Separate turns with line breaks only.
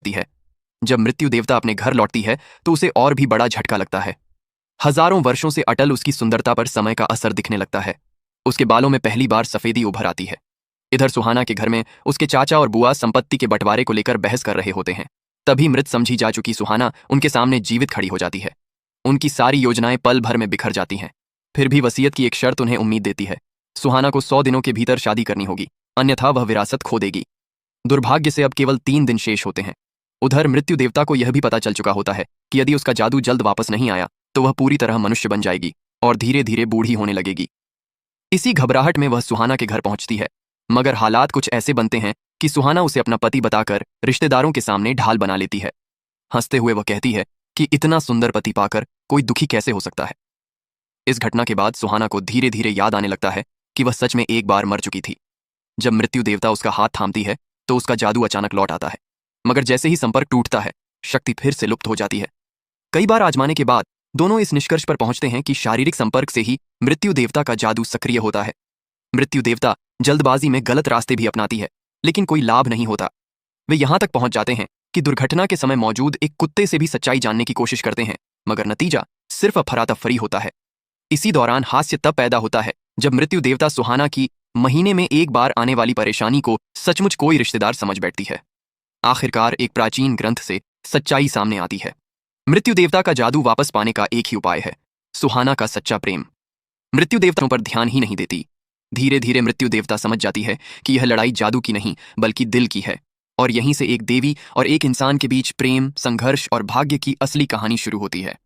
लगती है। जब मृत्यु देवता अपने घर लौटती है तो उसे और भी बड़ा झटका लगता है। हजारों वर्षों से अटल उसकी सुंदरता पर समय का असर दिखने लगता है। उसके बालों में पहली बार सफेदी उभर आती है। इधर सुहाना के घर में उसके चाचा और बुआ संपत्ति के बंटवारे को लेकर बहस कर रहे होते हैं। तभी मृत समझी जा चुकी सुहाना उनके सामने जीवित खड़ी हो जाती है। उनकी सारी योजनाएं पल भर में बिखर जाती हैं। फिर भी वसीयत की एक शर्त उन्हें उम्मीद देती है। सुहाना को 100 दिनों के भीतर शादी करनी होगी, अन्यथा वह विरासत खो देगी। दुर्भाग्य से अब केवल 3 दिन शेष होते हैं। उधर मृत्यु देवता को यह भी पता चल चुका होता है कि यदि उसका जादू जल्द वापस नहीं आया तो वह पूरी तरह मनुष्य बन जाएगी और धीरे धीरे बूढ़ी होने लगेगी। इसी घबराहट में वह सुहाना के घर पहुंचती है, मगर हालात कुछ ऐसे बनते हैं कि सुहाना उसे अपना पति बताकर रिश्तेदारों के सामने ढाल बना लेती है। हंसते हुए वह कहती है कि इतना सुंदर पति पाकर कोई दुखी कैसे हो सकता है। इस घटना के बाद सुहाना को धीरे धीरे याद आने लगता है कि वह सच में एक बार मर चुकी थी। जब मृत्यु देवता उसका हाथ थामती है तो उसका जादू अचानक लौट आता है, मगर जैसे ही संपर्क टूटता है शक्ति फिर से लुप्त हो जाती है। कई बार आजमाने के बाद दोनों इस निष्कर्ष पर पहुंचते हैं कि शारीरिक संपर्क से ही मृत्यु देवता का जादू सक्रिय होता है। मृत्यु देवता जल्दबाजी में गलत रास्ते भी अपनाती है, लेकिन कोई लाभ नहीं होता। वे यहां तक पहुंच जाते हैं कि दुर्घटना के समय मौजूद एक कुत्ते से भी सच्चाई जानने की कोशिश करते हैं, मगर नतीजा सिर्फ अफरातफरी होता है। इसी दौरान हास्य तब पैदा होता है जब मृत्यु देवता सुहाना की महीने में एक बार आने वाली परेशानी को सचमुच कोई रिश्तेदार समझ बैठती है। आखिरकार एक प्राचीन ग्रंथ से सच्चाई सामने आती है। मृत्यु देवता का जादू वापस पाने का एक ही उपाय है, सुहाना का सच्चा प्रेम। मृत्यु देवताओं पर ध्यान ही नहीं देती। धीरे धीरे मृत्यु देवता समझ जाती है कि यह लड़ाई जादू की नहीं बल्कि दिल की है, और यहीं से एक देवी और एक इंसान के बीच प्रेम, संघर्ष और भाग्य की असली कहानी शुरू होती है।